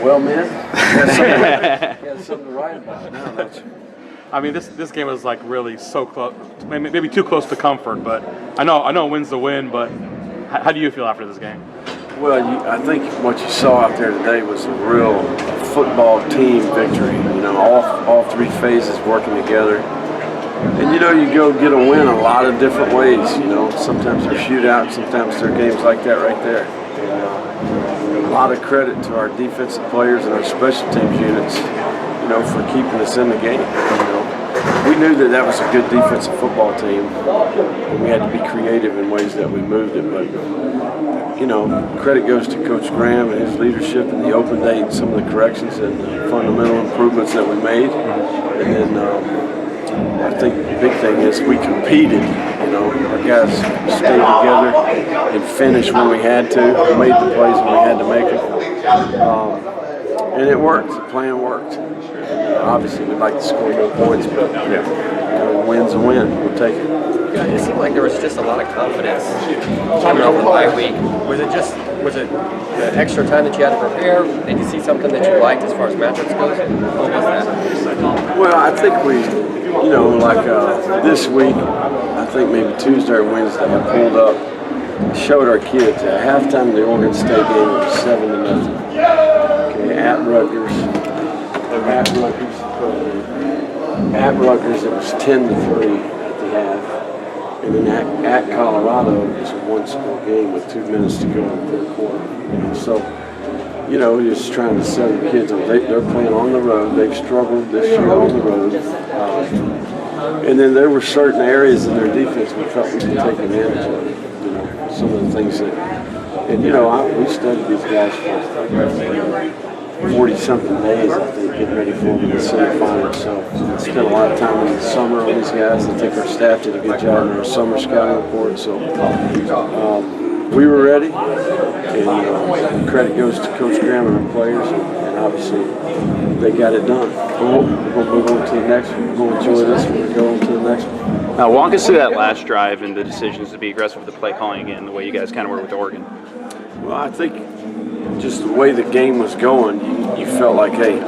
Well, man, you got something to write about now, don't you? I mean, this game was like really so close, maybe too close to comfort. But I know a win's the win. But how do you feel after this game? Well, I think what you saw out there today was a real football team victory. You know, all three phases working together. And you know, you go get a win a lot of different ways. You know, sometimes they're shootouts, sometimes they're games like that right there. And, a lot of credit to our defensive players and our special teams units, you know, for keeping us in the game. You know, we knew that was a good defensive football team, and we had to be creative in ways that we moved it. But you know, credit goes to Coach Graham and his leadership and the open date and some of the corrections and the fundamental improvements that we made. And then I think the big thing is we competed. You know, our guys stayed together and finished when we had to, made the plays when we had to make them. And it worked. The plan worked. Obviously, we'd like to score more points, but a win's a win. We'll take it. Yeah, it seemed like there was just a lot of confidence coming off the bye week. Was it the extra time that you had to prepare? Did you see something that you liked as far as matchups goes? What was that? Well, I think we, you know, like this week, I think maybe Tuesday or Wednesday, I pulled up, showed our kids at halftime of the Oregon State game, it was 7-0. Okay, at Rutgers, it was 10-3 at the half. And then at Colorado, it was a one-score game with 2 minutes to go in the third quarter. So, you know, you're just trying to set the kids up. They're playing on the road. They've struggled this year on the road. And then there were certain areas in their defense we felt we could take advantage of. You know, some of the things that, and you know, we studied these guys for 40-something days, I think, getting ready for them in the semifinals. So I spent a lot of time in the summer on these guys. I think our staff did a good job in our summer scouting report. So we were ready, and credit goes to Coach Graham and our players, and obviously they got it done. We're going to move on to the next one. We're going to enjoy this one and go on to the next one. Now, walk us through that last drive and the decisions to be aggressive with the play calling again, the way you guys kind of were with Oregon. Well, I think just the way the game was going, you felt like, hey,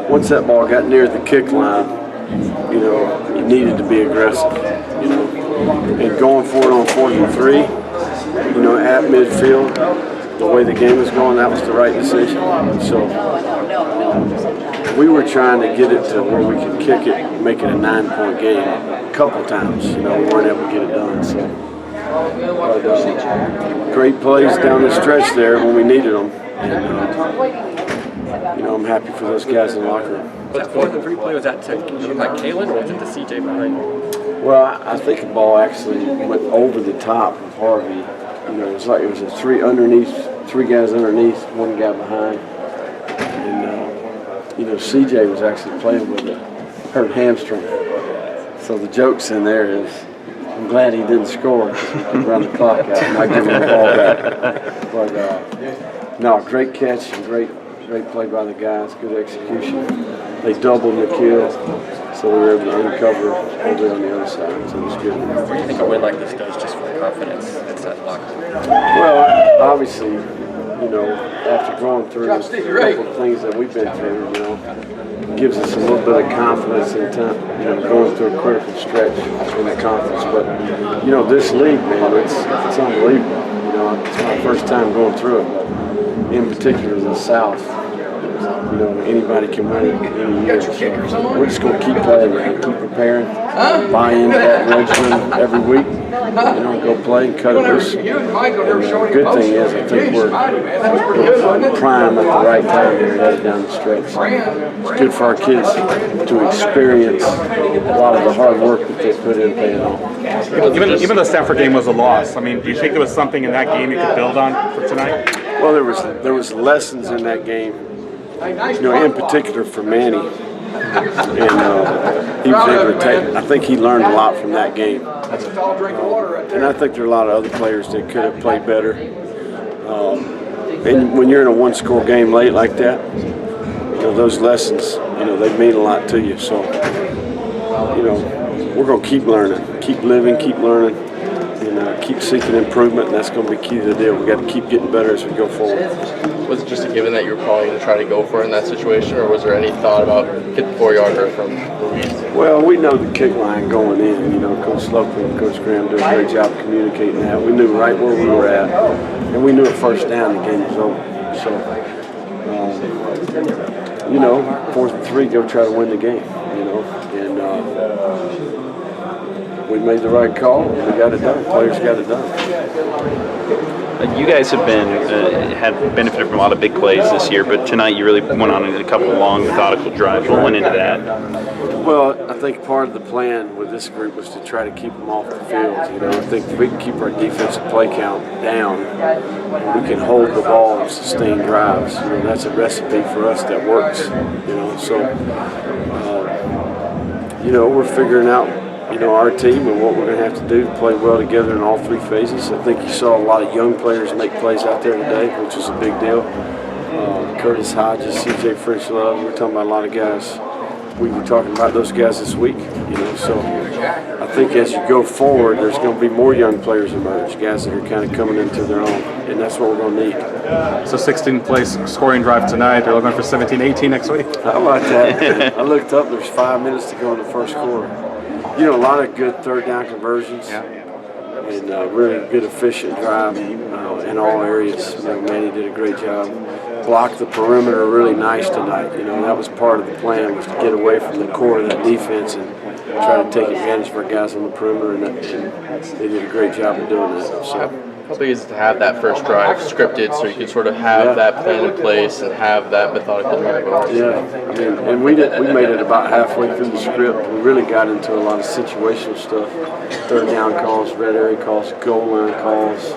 once that ball got near the kick line, you know, you needed to be aggressive, you know. And going for it on 4th and 3, you know, at midfield, the way the game was going, that was the right decision. So we were trying to get it to where we could kick it and make it a 9-point game a couple times. You know, we weren't able to get it done. So, but, great plays down the stretch there when we needed them. And, you know, I'm happy for those guys in the locker room. Was that 4th and 3 play, was that to look like Kalen, or was it the CJ behind? Well, I think the ball actually went over the top of Harvey. You know, it was a three guys underneath, one guy behind. And, you know, CJ was actually playing with a hurt hamstring. So the joke's in there is, I'm glad he didn't score because we could run the clock out and not give him the ball back. But, no, great catch and great play by the guys, good execution. They doubled the kill, so we were able to uncover over on the other side, so it was good. What do you think a win like this does just for the confidence that's that locker room? Well, obviously, you know, after going through a couple of things that we've been through, you know, gives us a little bit of confidence in time, you know, going through a critical stretch in the conference. But, you know, this league, man, it's unbelievable. You know, it's my first time going through it, but in particular the South. You know, anybody can win it any year. So we're just going to keep playing and keep preparing, buy in at Richmond every week, you know, go play and cut it loose. And the good thing is I think we're prime at the right time here headed down the stretch. So it's good for our kids to experience a lot of the hard work that they put in paying off. Even the Stanford game was a loss. I mean, do you think there was something in that game you could build on for tonight? Well, there was lessons in that game. You know, in particular for Manny, and he was able to take. I think he learned a lot from that game, and I think there are a lot of other players that could have played better. And when you're in a one-score game late like that, you know, those lessons, you know, they mean a lot to you. So, you know, we're gonna keep learning, keep living, keep learning, and to keep seeking improvement, and that's going to be key to the deal. We got to keep getting better as we go forward. Was it just a given that you were probably going to try to go for it in that situation, or was there any thought about get the 4-yarder from Ruiz? Well, we know the kick line going in. You know, Coach Slocum and Coach Graham do a great job communicating that. We knew right where we were at, and we knew at first down the game was over. So, you know, 4th and 3, go try to win the game. You know, and we made the right call. We got it done. Players got it done. You guys have been had benefited from a lot of big plays this year, but tonight you really went on a couple of long, methodical drives. What went into that? Well, I think part of the plan with this group was to try to keep them off the field. You know, I think if we can keep our defensive play count down, we can hold the ball and sustain drives. You know, that's a recipe for us that works. You know, so you know, we're figuring out, you know, our team and what we're going to have to do to play well together in all 3 phases. I think you saw a lot of young players make plays out there today, which is a big deal. Curtis Hodges, C.J. French-Love, we're talking about a lot of guys. We were talking about those guys this week, you know, so I think as you go forward, there's going to be more young players emerge, guys that are kind of coming into their own, and that's what we're going to need. So 16-play scoring drive tonight. They're looking for 17-18 next week. How about that? I looked up, there's 5 minutes to go in the first quarter. You know, a lot of good 3rd down conversions. And really good, efficient drive in all areas. You know, Manny did a great job. Blocked the perimeter really nice tonight. You know, that was part of the plan, was to get away from the core of that defense and try to take advantage of our guys on the perimeter, and they did a great job of doing that. So. How big is it to have that first drive scripted so you can sort of have that plan in place and have that methodical drive? Yeah, I mean, and we made it about halfway through the script. We really got into a lot of situational stuff, 3rd down calls, red area calls, goal line calls.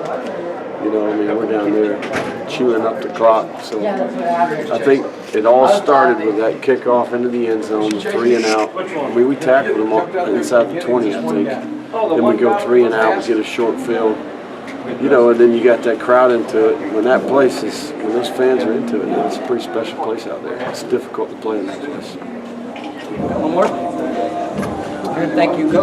You know, I mean, we're down there chewing up the clock. So I think it all started with that kickoff into the end zone, 3 and out. I mean, we tackled them inside the 20, I think. Then we go 3 and out, we get a short field. You know, and then you got that crowd into it. When that place is, when those fans are into it, it's a pretty special place out there. It's difficult to play in that place. One more. Thank you, Coach.